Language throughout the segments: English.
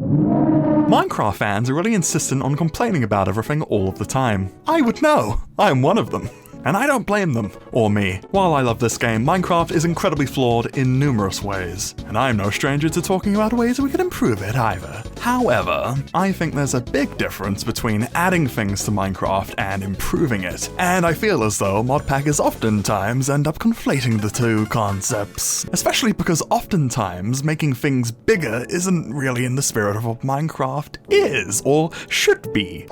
Minecraft fans are really insistent on complaining about everything all of the time. I would know. I am one of them. And I don't blame them, or me. While I love this game, Minecraft is incredibly flawed in numerous ways, and I'm no stranger to talking about ways we could improve it either. However, I think there's a big difference between adding things to Minecraft and improving it, and I feel as though modpackers oftentimes end up conflating the two concepts. Especially because oftentimes making things bigger isn't really in the spirit of what Minecraft is, or should be.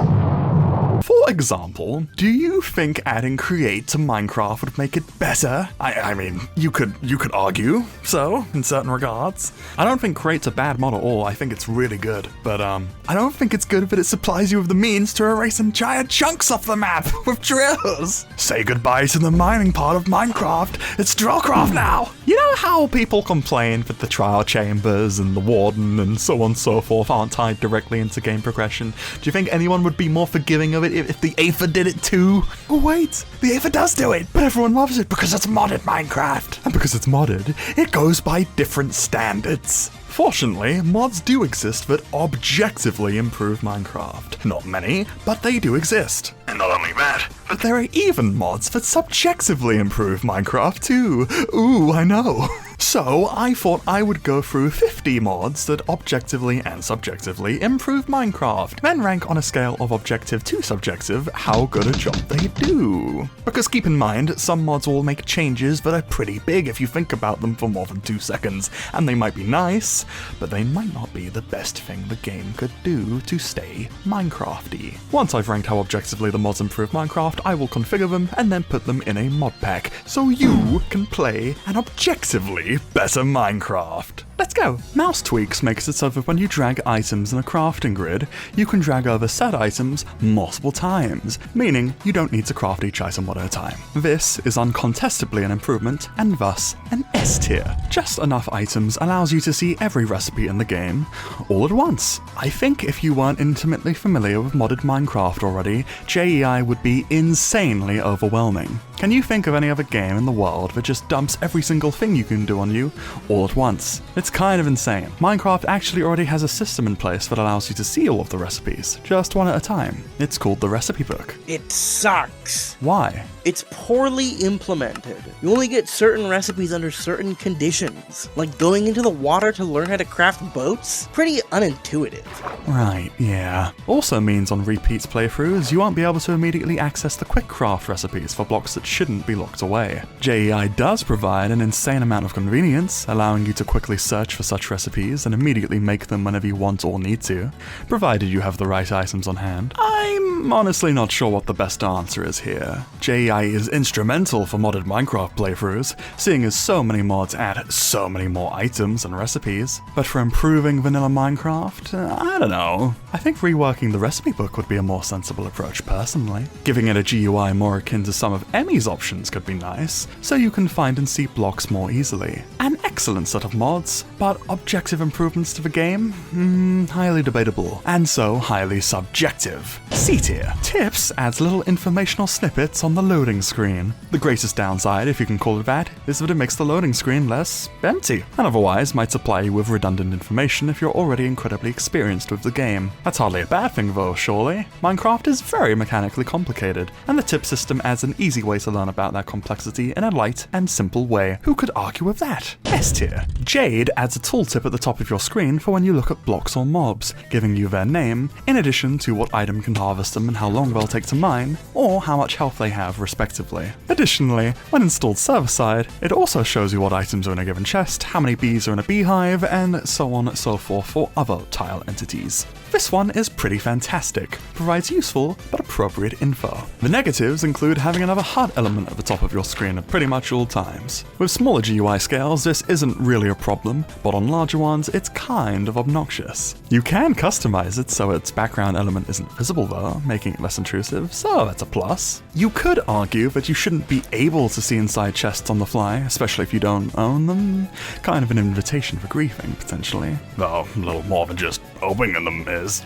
For example, do you think adding create to Minecraft would make it better? I mean, you could argue so, in certain regards. I don't think create's a bad mod at all, I think it's really good. But I don't think it's good that it supplies you with the means to erase entire chunks off the map with drills. Say goodbye to the mining part of Minecraft, it's Drillcraft now! You know how people complain that the trial chambers and the warden and so on and so forth aren't tied directly into game progression? Do you think anyone would be more forgiving of it if the Aether did it too? Oh wait, the Aether does do it, but everyone loves it because it's modded Minecraft. And because it's modded, it goes by different standards. Fortunately, mods do exist that objectively improve Minecraft. Not many, but they do exist. And not only that, but there are even mods that subjectively improve Minecraft too. Ooh, I know. So I thought I would go through 50 mods that objectively and subjectively improve Minecraft, then rank on a scale of objective to subjective how good a job they do. Because keep in mind, some mods will make changes that are pretty big if you think about them for more than 2 seconds, and they might be nice, but they might not be the best thing the game could do to stay Minecrafty. Once I've ranked how objectively the mods improve Minecraft, I will configure them and then put them in a mod pack, so you can play an objectively better Minecraft. Let's go! Mouse tweaks makes it so that when you drag items in a crafting grid, you can drag over said items multiple times, meaning you don't need to craft each item one at a time. This is uncontestably an improvement, and thus an S tier. Just enough items allows you to see every recipe in the game all at once. I think if you weren't intimately familiar with modded Minecraft already, JEI would be insanely overwhelming. Can you think of any other game in the world that just dumps every single thing you can do on you all at once? It's kind of insane. Minecraft actually already has a system in place that allows you to see all of the recipes, just one at a time. It's called the recipe book. It sucks. Why? It's poorly implemented. You only get certain recipes under certain conditions, like going into the water to learn how to craft boats. Pretty unintuitive. Right, yeah. Also means on repeats playthroughs, you won't be able to immediately access the quick craft recipes for blocks that shouldn't be locked away. JEI does provide an insane amount of convenience, allowing you to quickly search for such recipes and immediately make them whenever you want or need to, provided you have the right items on hand. I'm honestly not sure what the best answer is here. JEI is instrumental for modded Minecraft playthroughs, seeing as so many mods add so many more items and recipes, but for improving vanilla Minecraft, I don't know. I think reworking the recipe book would be a more sensible approach personally. Giving it a GUI more akin to some of Emmy's options could be nice, so you can find and see blocks more easily. An excellent set of mods, but objective improvements to the game? Highly debatable, and so highly subjective. C tier. Tips adds little informational snippets on the loading screen. The greatest downside, if you can call it that, is that it makes the loading screen less empty, and otherwise might supply you with redundant information if you're already incredibly experienced with the game. That's hardly a bad thing though, surely? Minecraft is very mechanically complicated, and the tip system adds an easy way to learn about that complexity in a light and simple way. Who could argue with that? S tier. Jade adds a tooltip at the top of your screen for when you look at blocks or mobs, giving you their name, in addition to what item can harvest them and how long they'll take to mine, or how much health they have respectively. Additionally, when installed server-side, it also shows you what items are in a given chest, how many bees are in a beehive, and so on and so forth for other tile entities. This one is pretty fantastic, provides useful but appropriate info. The negatives include having another HUD element at the top of your screen at pretty much all times. With smaller GUI scales, this isn't really a problem, but on larger ones, it's kind of obnoxious. You can customize it so its background element isn't visible though, making it less intrusive, so that's a plus. You could argue that you shouldn't be able to see inside chests on the fly, especially if you don't own them. Kind of an invitation for griefing, potentially. Though, a little more than just opening them is.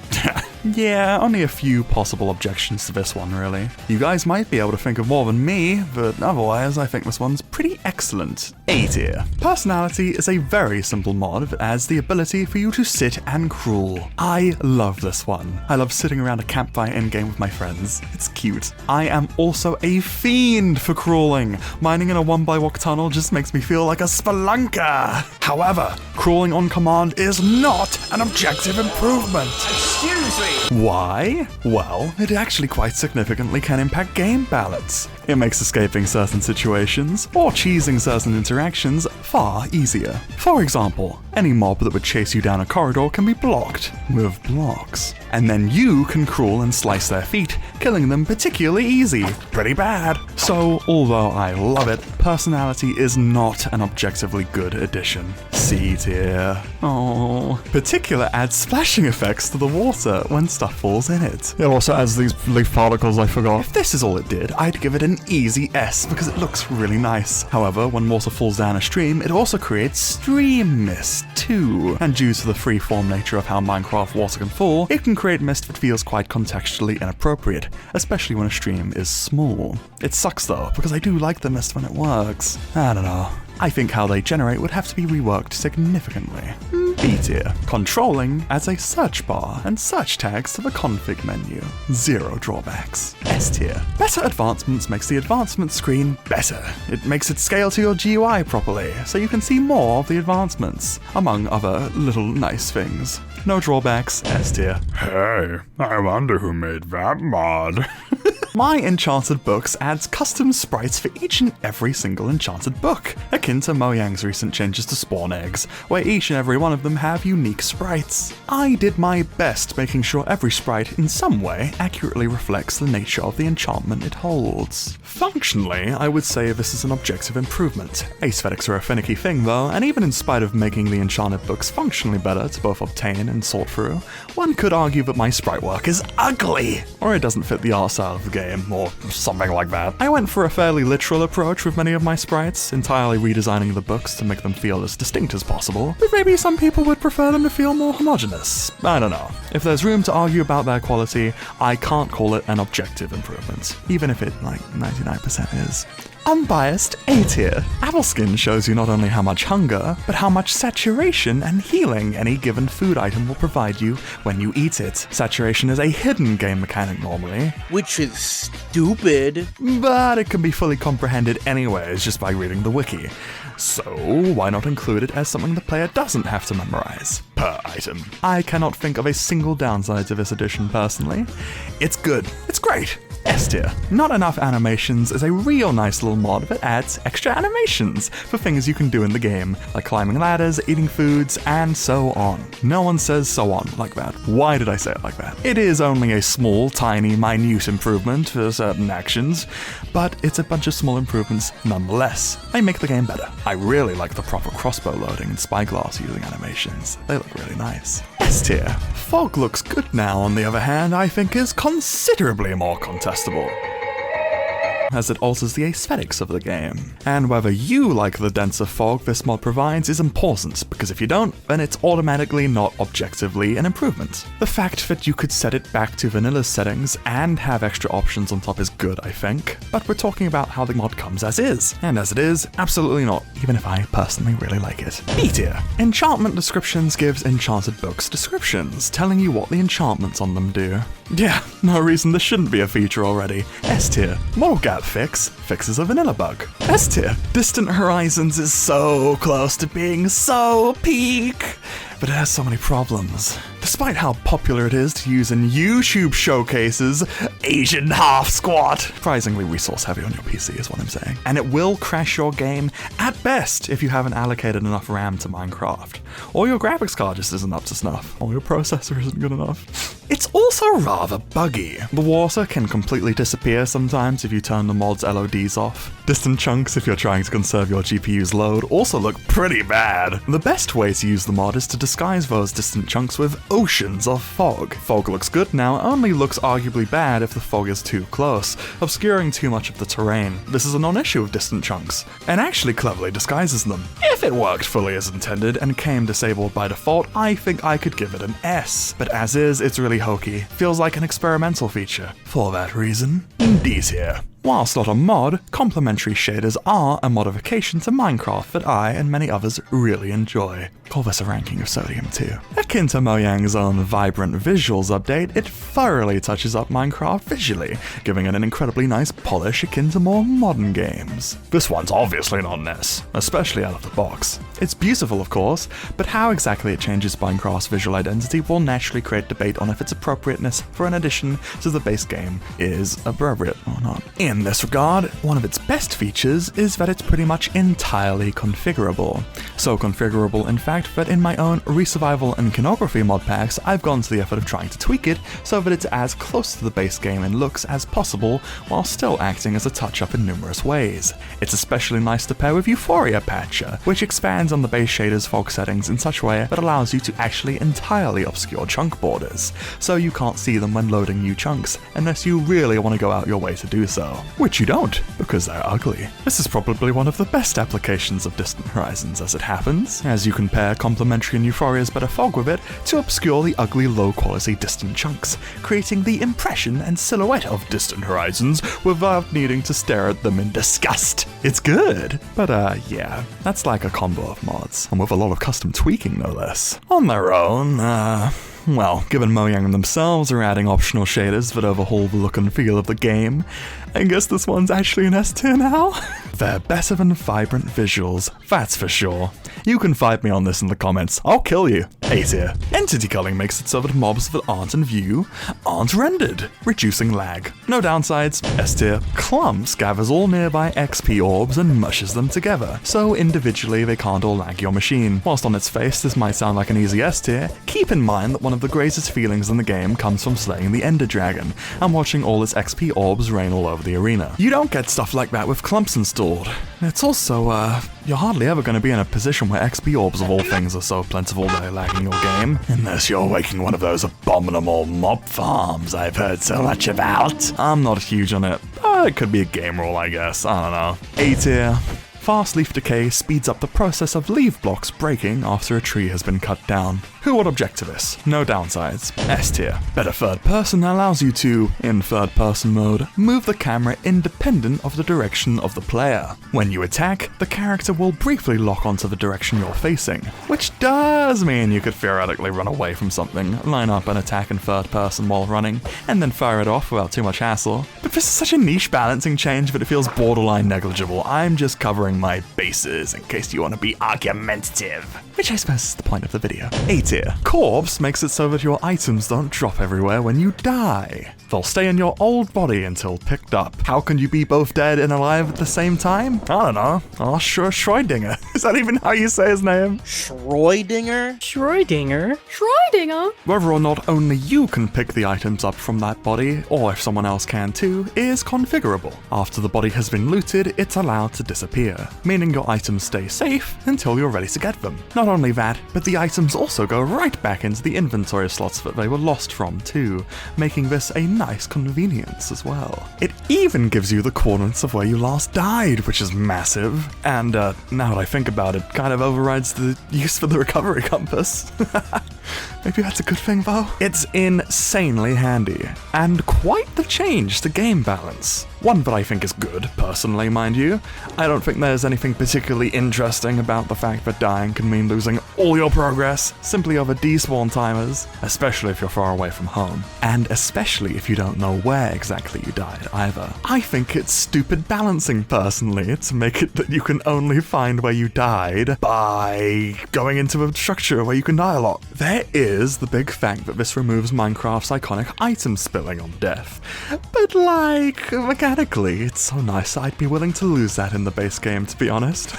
Yeah, only a few possible objections to this one, really. You guys might be able to think of more than me, but otherwise I think this one's pretty excellent. A tier. Personality is a very simple mod that adds the ability for you to sit and crawl. I love this one. I love sitting around a campfire in-game with my friends. It's cute. I am also a fiend for crawling. Mining in a 1x1 tunnel just makes me feel like a spelunker. However, crawling on command is not an objective improvement. Excuse me! Why? Well, it actually quite significantly can impact game balance. It makes escaping certain situations, or cheesing certain interactions, far easier. For example, any mob that would chase you down a corridor can be blocked with blocks. And then you can crawl and slice their feet, killing them particularly easy. Pretty bad. So, although I love it, personality is not an objectively good addition. C tier. Oh. Particular adds splashing effects to the water when stuff falls in it. It also adds these leaf particles I forgot. If this is all it did, I'd give it an easy S because it looks really nice. However, when water falls down a stream, it also creates stream mist too. And due to the free-form nature of how Minecraft water can fall, it can create mist that feels quite contextually inappropriate, especially when a stream is small. It sucks though, because I do like the mist when it works. I don't know. I think how they generate would have to be reworked significantly. B tier. Controlling adds a search bar and search tags to the config menu. Zero drawbacks. S tier. Better advancements makes the advancement screen better. It makes it scale to your GUI properly, so you can see more of the advancements, among other little nice things. No drawbacks. S tier. Hey, I wonder who made that mod. My Enchanted Books adds custom sprites for each and every single enchanted book, akin to Mojang's recent changes to spawn eggs, where each and every one of them have unique sprites. I did my best making sure every sprite in some way accurately reflects the nature of the enchantment it holds. Functionally, I would say this is an objective improvement. Aesthetics are a finicky thing though, and even in spite of making the Enchanted Books functionally better to both obtain and sort through, one could argue that my sprite work is ugly, or it doesn't fit the art style of the game, or something like that. I went for a fairly literal approach with many of my sprites, entirely redesigning the books to make them feel as distinct as possible, but maybe some people would prefer them to feel more homogeneous. I don't know. If there's room to argue about their quality, I can't call it an objective improvement, even if it, 99% is. Unbiased A tier. Apple Skin shows you not only how much hunger, but how much saturation and healing any given food item will provide you when you eat it. Saturation is a hidden game mechanic normally, Which is stupid. but it can be fully comprehended anyways just by reading the wiki. So why not include it as something the player doesn't have to memorize per item? I cannot think of a single downside to this edition personally. It's good. It's great. S tier. Not Enough Animations is a real nice little mod that adds extra animations for things you can do in the game, like climbing ladders, eating foods, and so on. No one says so on like that. Why did I say it like that? It is only a small, tiny, minute improvement for certain actions, but it's a bunch of small improvements nonetheless. They make the game better. I really like the proper crossbow loading and spyglass using animations. They look really nice. S tier. Fog looks good now, on the other hand, I think is considerably more contestable, as it alters the aesthetics of the game. And whether you like the denser fog this mod provides is important, because if you don't, then it's automatically not objectively an improvement. The fact that you could set it back to vanilla settings and have extra options on top is good, I think, but we're talking about how the mod comes as is, and as it is, absolutely not, even if I personally really like it. B tier. Enchantment Descriptions gives Enchanted Books descriptions, telling you what the enchantments on them do. Yeah, no reason this shouldn't be a feature already. S tier. Model Gap Fix fixes a vanilla bug. S tier. Distant Horizons is so close to being so peak, but it has so many problems. Despite how popular it is to use in YouTube showcases, Asian half squat. Surprisingly resource heavy on your PC is what I'm saying. And it will crash your game at best if you haven't allocated enough RAM to Minecraft. Or your graphics card just isn't up to snuff. Or your processor isn't good enough. It's also rather buggy. The water can completely disappear sometimes if you turn the mod's LODs off. Distant chunks, if you're trying to conserve your GPU's load, also look pretty bad. The best way to use the mod is to disguise those distant chunks with oceans of fog. Fog looks good now, only looks arguably bad if the fog is too close, obscuring too much of the terrain. This is a non-issue of distant chunks, and actually cleverly disguises them. If it worked fully as intended and came disabled by default, I think I could give it an S, but as is, it's really hokey. Feels like an experimental feature. For that reason, D's here. Whilst not a mod, complementary shaders are a modification to Minecraft that I and many others really enjoy. Call this a ranking of sodium too. Akin to Mojang's own vibrant visuals update, it thoroughly touches up Minecraft visually, giving it an incredibly nice polish akin to more modern games. This one's obviously not an S, especially out of the box. It's beautiful of course, but how exactly it changes Minecraft's visual identity will naturally create debate on if its appropriateness for an addition to the base game is appropriate or not. In this regard, one of its best features is that it's pretty much entirely configurable. So configurable in fact that in my own Resurvival and Iconography mod packs, I've gone to the effort of trying to tweak it so that it's as close to the base game in looks as possible while still acting as a touch-up in numerous ways. It's especially nice to pair with Euphoria Patcher, which expands on the base shader's fog settings in such a way that allows you to actually entirely obscure chunk borders, so you can't see them when loading new chunks unless you really want to go out your way to do so. Which you don't, because they're ugly. This is probably one of the best applications of Distant Horizons as it happens, as you can pair complementary and Euphoria's better fog with it to obscure the ugly low-quality distant chunks, creating the impression and silhouette of Distant Horizons without needing to stare at them in disgust. It's good, but yeah, that's like a combo of mods, and with a lot of custom tweaking no less. On their own, well, given Mojang themselves are adding optional shaders that overhaul the look and feel of the game, I guess this one's actually an S tier now? They're better than vibrant visuals, that's for sure. You can fight me on this in the comments, I'll kill you. A tier. Entity culling makes it so that mobs that aren't in view aren't rendered, reducing lag. No downsides. S tier. Clumps gathers all nearby XP orbs and mushes them together, so individually they can't all lag your machine. Whilst on its face this might sound like an easy S tier, keep in mind that one of the greatest feelings in the game comes from slaying the Ender Dragon and watching all its XP orbs rain all over the arena. You don't get stuff like that with clumps installed. It's also, you're hardly ever going to be in a position where XP orbs of all things are so plentiful they're lagging your game. Unless you're making one of those abominable mob farms I've heard so much about. I'm not huge on it. It could be a game rule, I guess. I don't know. A tier. Fast leaf decay speeds up the process of leaf blocks breaking after a tree has been cut down. Who would object to this? No downsides. S tier. Better third person allows you to, in third person mode, move the camera independent of the direction of the player. When you attack, the character will briefly lock onto the direction you're facing, which does mean you could theoretically run away from something, line up an attack in third person while running, and then fire it off without too much hassle. But this is such a niche balancing change that it feels borderline negligible. I'm just covering my bases in case you want to be argumentative, which I suppose is the point of the video. A tier. Corpse makes it so that your items don't drop everywhere when you die. They'll stay in your old body until picked up. How can you be both dead and alive at the same time? I don't know. Oh, sure, Schrödinger. Is that even how you say his name? Schrödinger? Schrödinger? Schrödinger? Whether or not only you can pick the items up from that body, or if someone else can too, is configurable. After the body has been looted, it's allowed to disappear, meaning your items stay safe until you're ready to get them. Not only that, but the items also go right back into the inventory slots that they were lost from too, making this a nice convenience as well. It even gives you the coordinates of where you last died, which is massive, and now that I think about it, kind of overrides the use for the recovery compass. Maybe that's a good thing though? It's insanely handy, and quite the change to game balance. One that I think is good, personally, mind you. I don't think there's anything particularly interesting about the fact that dying can mean losing all your progress simply over despawn timers, especially if you're far away from home, and especially if you don't know where exactly you died either. I think it's stupid balancing, personally, to make it that you can only find where you died by going into a structure where you can die a lot. There is the big fact that this removes Minecraft's iconic item spilling on death, but like, mechanically, it's so nice I'd be willing to lose that in the base game, to be honest.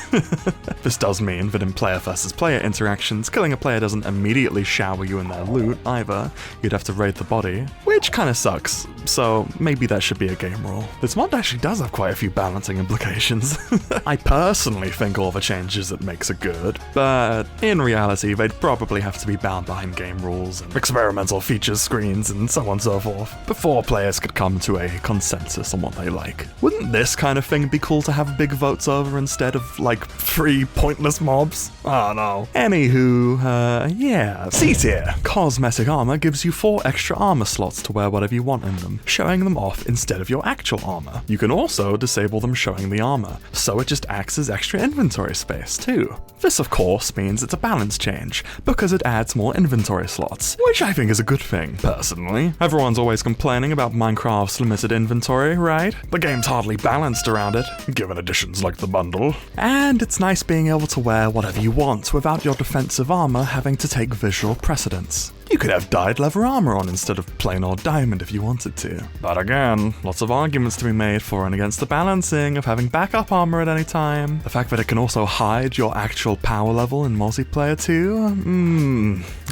This does mean that in player versus player interaction, interactions, killing a player doesn't immediately shower you in their loot either. You'd have to raid the body, which kinda sucks, so maybe that should be a game rule. This mod actually does have quite a few balancing implications. I personally think all the changes it makes are good, but in reality they'd probably have to be bound behind game rules and experimental features screens and so on and so forth, before players could come to a consensus on what they like. Wouldn't this kind of thing be cool to have big votes over instead of, like, 3 pointless mobs? I don't know. Anywho, yeah. C tier. Cosmetic armor gives you 4 extra armor slots to wear whatever you want in them, showing them off instead of your actual armor. You can also disable them showing the armor, so it just acts as extra inventory space too. This of course means it's a balance change, because it adds more inventory slots, which I think is a good thing, personally. Everyone's always complaining about Minecraft's limited inventory, right? The game's hardly balanced around it, given additions like the bundle. And it's nice being able to wear whatever you want without your defensive armor having to take visual precedence. You could have dyed leather armor on instead of plain old diamond if you wanted to. But again, lots of arguments to be made for and against the balancing of having backup armor at any time. The fact that it can also hide your actual power level in multiplayer too?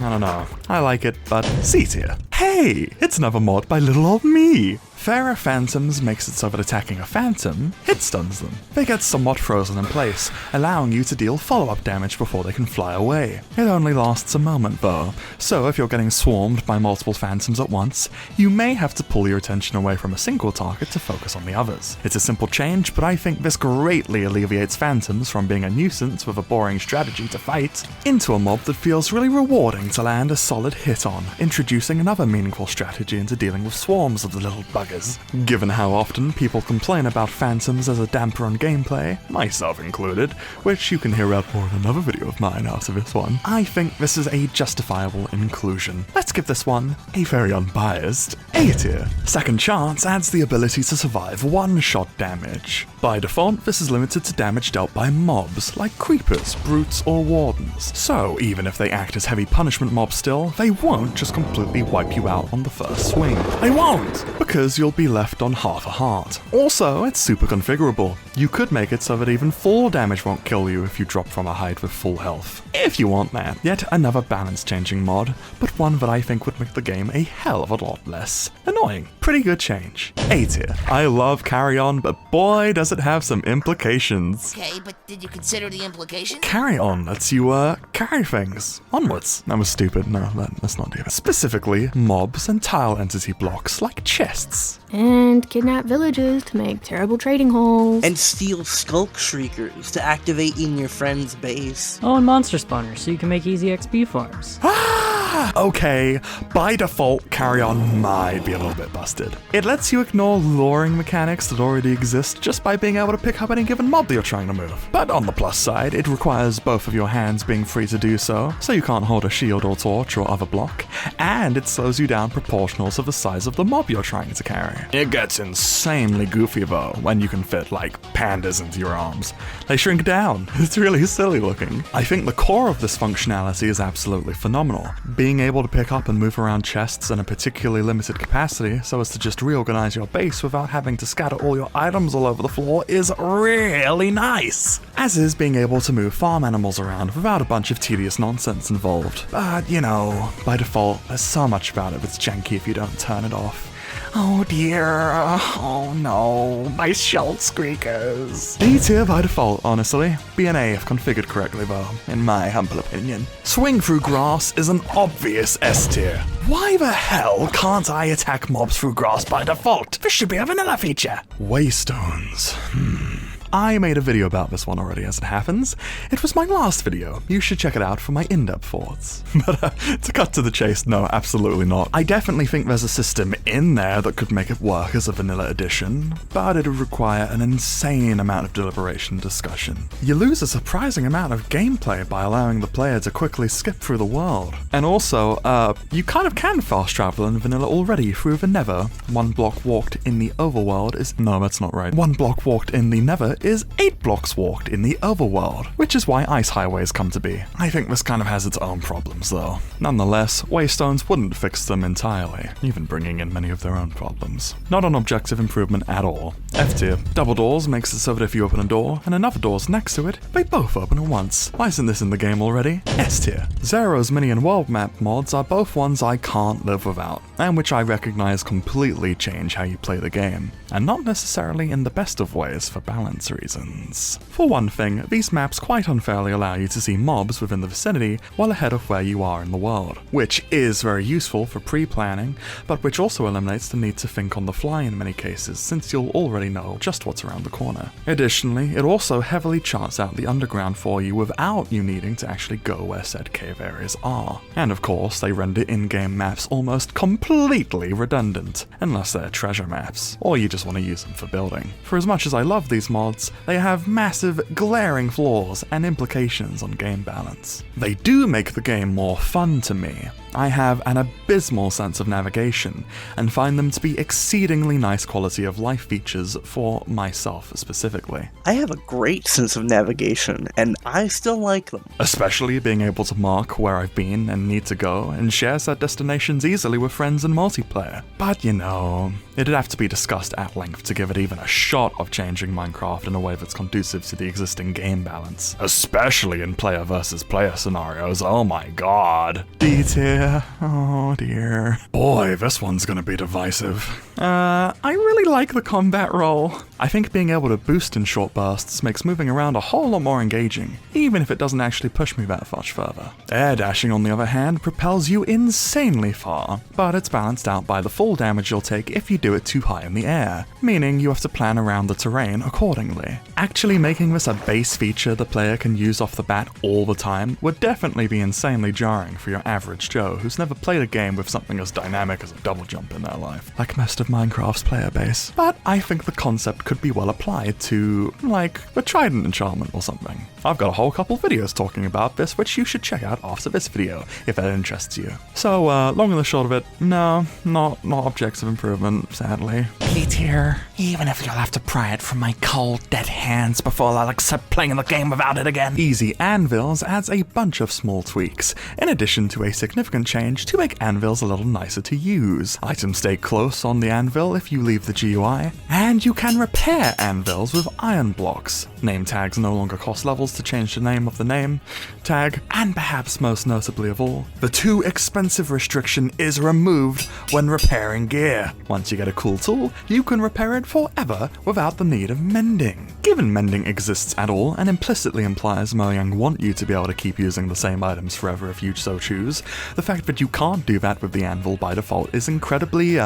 I don't know. I like it, but C tier. Hey, it's another mod by little old me. Fairer Phantoms makes it so that attacking a phantom hit stuns them. They get somewhat frozen in place, allowing you to deal follow-up damage before they can fly away. It only lasts a moment though, so if you're getting swarmed by multiple phantoms at once, you may have to pull your attention away from a single target to focus on the others. It's a simple change, but I think this greatly alleviates phantoms from being a nuisance with a boring strategy to fight, into a mob that feels really rewarding to land a solid hit on, introducing another meaningful strategy into dealing with swarms of the little buggers. Given how often people complain about phantoms as a damper on gameplay, myself included, which you can hear out more in another video of mine after this one, I think this is a justifiable inclusion. Let's give this one a very unbiased A tier. Second Chance adds the ability to survive one-shot damage. By default, this is limited to damage dealt by mobs, like creepers, brutes, or wardens. So even if they act as heavy punishment mobs still, they won't just completely wipe you out on the first swing. They won't! Because you'll be left on half a heart. Also, it's super configurable. You could make it so that even full damage won't kill you if you drop from a height with full health. If you want that. Yet another balance-changing mod, but one that I think would make the game a hell of a lot less annoying. Pretty good change. A tier. I love Carry On, but boy does it have some implications. Okay, but did you consider the implications? Carry On lets you, carry things onwards. That was stupid. No, let's not do that. Specifically, mobs and tile entity blocks like chests. And kidnap villages to make terrible trading halls. And steal Skulk Shriekers to activate in your friend's base. Oh, and monster spawners, so you can make easy XP farms. Okay, by default, Carry On might be a little bit busted. It lets you ignore luring mechanics that already exist just by being able to pick up any given mob that you're trying to move. But on the plus side, it requires both of your hands being free to do so you can't hold a shield or torch or other block, and it slows you down proportional to the size of the mob you're trying to carry. It gets insanely goofy though, when you can fit, like, pandas into your arms. They shrink down. It's really silly looking. I think the core of this functionality is absolutely phenomenal. Being able to pick up and move around chests in a particularly limited capacity so as to just reorganize your base without having to scatter all your items all over the floor is really nice. As is being able to move farm animals around without a bunch of tedious nonsense involved. But, you know, by default, there's so much about it that's janky if you don't turn it off. Oh dear, oh no, my shell squeakers. D tier by default, honestly. B and A if configured correctly though, in my humble opinion. Swing through grass is an obvious S tier. Why the hell can't I attack mobs through grass by default? This should be a vanilla feature. Waystones. I made a video about this one already as it happens. It was my last video. You should check it out for my in-depth thoughts. But to cut to the chase, no, absolutely not. I definitely think there's a system in there that could make it work as a vanilla edition, but it would require an insane amount of deliberation and discussion. You lose a surprising amount of gameplay by allowing the player to quickly skip through the world. And also, you kind of can fast travel in vanilla already through the Nether. One block walked in the overworld is... No, that's not right. One block walked in the Nether mod is 8 blocks walked in the overworld, which is why ice highways come to be. I think this kind of has its own problems though. Nonetheless, waystones wouldn't fix them entirely, even bringing in many of their own problems. Not an objective improvement at all. F tier. Double doors makes it so that if you open a door and another door's next to it, they both open at once. Why isn't this in the game already? S tier. Zero's mini and world map mods are both ones I can't live without, and which I recognize completely change how you play the game, and not necessarily in the best of ways for balance reasons. For one thing, these maps quite unfairly allow you to see mobs within the vicinity well ahead of where you are in the world, which is very useful for pre-planning, but which also eliminates the need to think on the fly in many cases, since you'll already know just what's around the corner. Additionally, it also heavily charts out the underground for you without you needing to actually go where said cave areas are. And of course, they render in-game maps almost completely redundant, unless they're treasure maps, or you just want to use them for building. For as much as I love these mods, they have massive, glaring flaws and implications on game balance. They do make the game more fun to me. I have an abysmal sense of navigation, and find them to be exceedingly nice quality of life features for myself specifically. I have a great sense of navigation, and I still like them. Especially being able to mark where I've been and need to go, and share said destinations easily with friends in multiplayer. But you know, it'd have to be discussed at length to give it even a shot of changing Minecraft in a way that's conducive to the existing game balance. Especially in player versus player scenarios, oh my god. D tier. Oh dear. Boy, this one's gonna be divisive. I really like the combat roll. I think being able to boost in short bursts makes moving around a whole lot more engaging, even if it doesn't actually push me that much further. Air dashing, on the other hand, propels you insanely far, but it's balanced out by the fall damage you'll take if you do it too high in the air, meaning you have to plan around the terrain accordingly. Actually making this a base feature the player can use off the bat all the time would definitely be insanely jarring for your average Joe who's never played a game with something as dynamic as a double jump in their life, like most of Minecraft's player base. But I think the concept could be well applied to, like, a trident enchantment or something. I've got a whole couple videos talking about this, which you should check out after this video, if that interests you. So, long and the short of it, no, not objects of improvement, sadly. B tier, even if you'll have to pry it from my cold, dead hands before I'll accept playing the game without it again. Easy Anvils adds a bunch of small tweaks, in addition to a significant change to make anvils a little nicer to use. Items stay close on the anvil if you leave the GUI, and you can repair anvils with iron blocks. Name tags no longer cost levels to change the name of the name tag, and perhaps most notably of all, the too expensive restriction is removed when repairing gear. Once you get a cool tool, you can repair it forever without the need of mending. Given mending exists at all and implicitly implies Mojang want you to be able to keep using the same items forever if you so choose, the fact that you can't do that with the anvil by default is incredibly,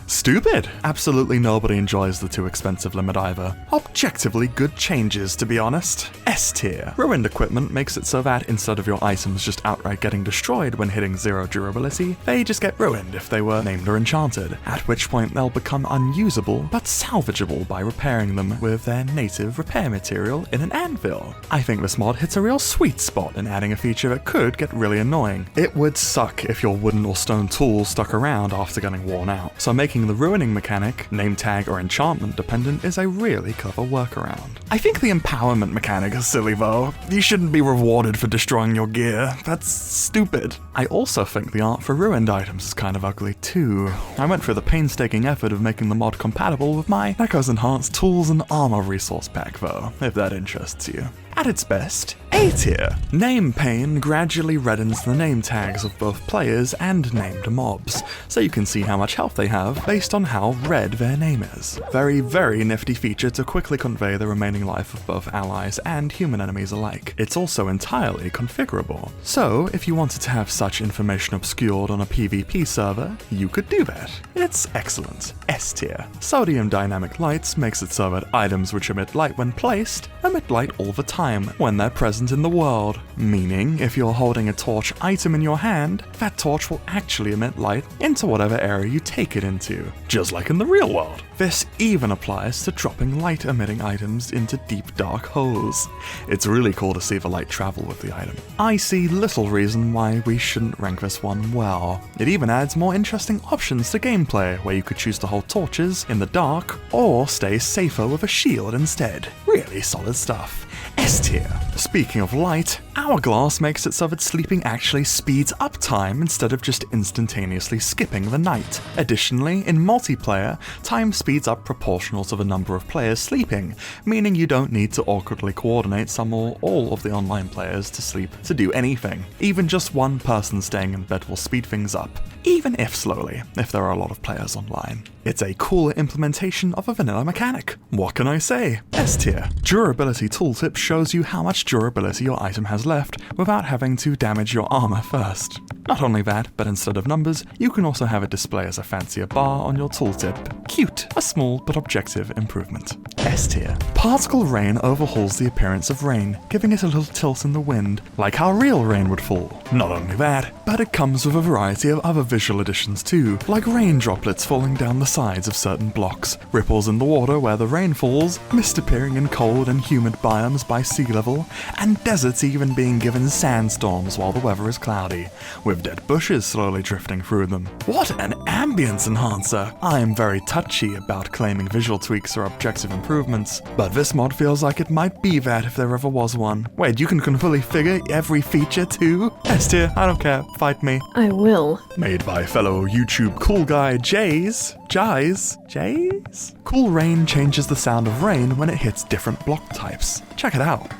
stupid. Absolutely nobody enjoys the too expensive limit either. Objectively good changes, to be honest. S tier. Ruined equipment makes it so that instead of your items just outright getting destroyed when hitting 0 durability, they just get ruined if they were named or enchanted, at which point they'll become unusable but salvageable by repairing them with their native repair material in an anvil. I think this mod hits a real sweet spot in adding a feature that could get really annoying. It would suck if your wooden or stone tools stuck around after getting worn out, so making the ruining mechanic, name tag or enchantment dependent, is a really clever workaround. I think the empowerment mechanic is silly though. You shouldn't be rewarded for destroying your gear. That's stupid. I also think the art for ruined items is kind of ugly too. I went through the painstaking effort of making the mod compatible with my Echo's Enhanced Tools and Armor resource pack though, if that interests you. At its best, A tier. Name pane gradually reddens the name tags of both players and named mobs, so you can see how much health they have based on how red their name is. Very, very nifty feature to quickly convey the remaining life of both allies and human enemies alike. It's also entirely configurable, so if you wanted to have such information obscured on a PvP server, you could do that. It's excellent. S tier. Sodium dynamic lights makes it so that items which emit light when placed emit light all the time when they're present in the world, meaning if you're holding a torch item in your hand, that torch will actually emit light into whatever area you take it into, just like in the real world. This even applies to dropping light emitting items into deep dark holes. It's really cool to see the light travel with the item. I see little reason why we shouldn't rank this one well. It even adds more interesting options to gameplay, where you could choose to hold torches in the dark, or stay safer with a shield instead. Really solid stuff. S tier. Speaking of light, Hourglass makes it so that sleeping actually speeds up time instead of just instantaneously skipping the night. Additionally, in multiplayer, time speeds up proportional to the number of players sleeping, meaning you don't need to awkwardly coordinate some or all of the online players to sleep to do anything. Even just one person staying in bed will speed things up, even if slowly, if there are a lot of players online. It's a cooler implementation of a vanilla mechanic. What can I say? S tier. Durability tooltip shows you how much durability your item has left without having to damage your armor first. Not only that, but instead of numbers, you can also have it display as a fancier bar on your tooltip. Cute. A small but objective improvement. S tier. Particle rain overhauls the appearance of rain, giving it a little tilt in the wind, like how real rain would fall. Not only that, but it comes with a variety of other visual additions too, like rain droplets falling down the sides of certain blocks, ripples in the water where the rain falls, mist appearing in cold and humid biomes by sea level, and deserts even being given sandstorms while the weather is cloudy, with dead bushes slowly drifting through them. What an ambience enhancer! I am very touchy about claiming visual tweaks or objective improvements, but this mod feels like it might be that if there ever was one. Wait, you can fully figure every feature too? S tier, I don't care, fight me. I will. Made by fellow YouTube cool guy Jays? Cool Rain changes the sound of rain when it hits different block types. Check it out.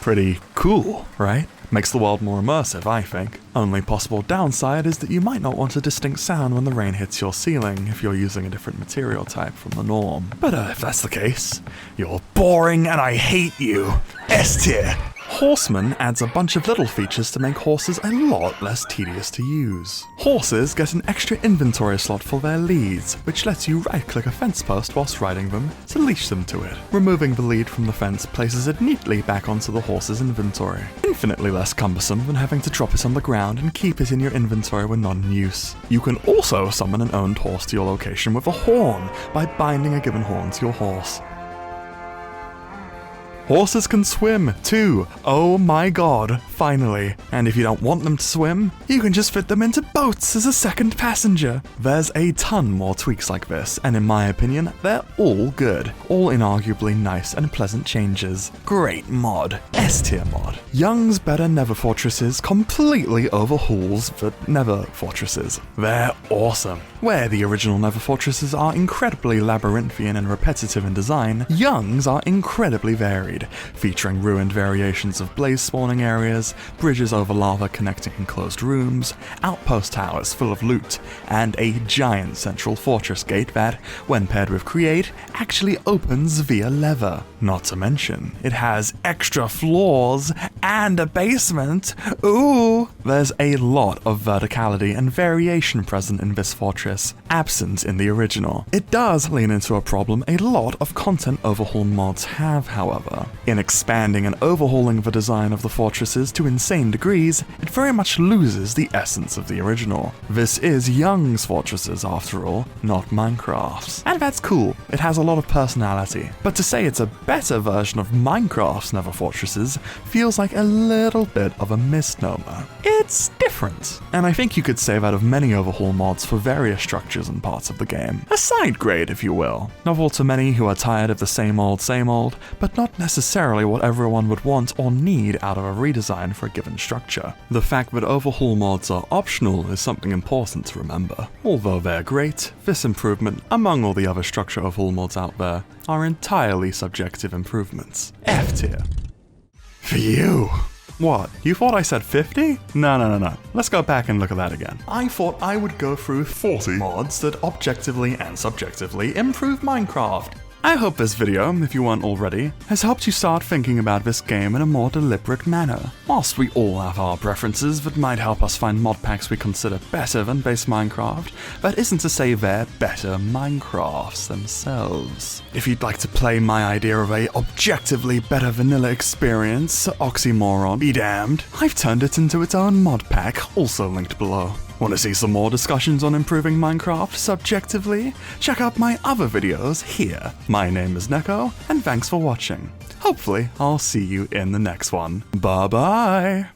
Pretty cool, right? Makes the world more immersive, I think. Only possible downside is that you might not want a distinct sound when the rain hits your ceiling if you're using a different material type from the norm. But if that's the case, you're boring and I hate you. S tier. Horseman adds a bunch of little features to make horses a lot less tedious to use. Horses get an extra inventory slot for their leads, which lets you right-click a fence post whilst riding them to leash them to it. Removing the lead from the fence places it neatly back onto the horse's inventory. Infinitely less cumbersome than having to drop it on the ground and keep it in your inventory when not in use. You can also summon an owned horse to your location with a horn by binding a given horn to your horse. Horses can swim, too. Oh my god, finally. And if you don't want them to swim, you can just fit them into boats as a second passenger. There's a ton more tweaks like this, and in my opinion, they're all good. All inarguably nice and pleasant changes. Great mod. S tier mod. Young's Better Nether Fortresses completely overhauls the Nether Fortresses. They're awesome. Where the original Nether Fortresses are incredibly labyrinthian and repetitive in design, Young's are incredibly varied, featuring ruined variations of blaze spawning areas, bridges over lava connecting enclosed rooms, outpost towers full of loot, and a giant central fortress gate that, when paired with Create, actually opens via lever. Not to mention, it has extra floors and a basement. Ooh! There's a lot of verticality and variation present in this fortress, absent in the original. It does lean into a problem a lot of content overhaul mods have, however. In expanding and overhauling the design of the fortresses to insane degrees, it very much loses the essence of the original. This is Young's Fortresses, after all, not Minecraft's. And that's cool, it has a lot of personality. But to say it's a better version of Minecraft's Nether Fortresses feels like a little bit of a misnomer. It's different. And I think you could say that of many overhaul mods for various structures and parts of the game. A side grade, if you will. Novel to many who are tired of the same old, but not necessarily what everyone would want or need out of a redesign for a given structure. The fact that overhaul mods are optional is something important to remember. Although they're great, this improvement, among all the other structure overhaul mods out there, are entirely subjective improvements. F tier. Phew. What? You thought I said 50? No. Let's go back and look at that again. I thought I would go through 40 mods that objectively and subjectively improve Minecraft. I hope this video, if you weren't already, has helped you start thinking about this game in a more deliberate manner. Whilst we all have our preferences that might help us find mod packs we consider better than base Minecraft, that isn't to say they're better Minecrafts themselves. If you'd like to play my idea of a objectively better vanilla experience, oxymoron be damned, I've turned it into its own mod pack, also linked below. Want to see some more discussions on improving Minecraft subjectively? Check out my other videos here. My name is Neko, and thanks for watching. Hopefully, I'll see you in the next one. Bye bye!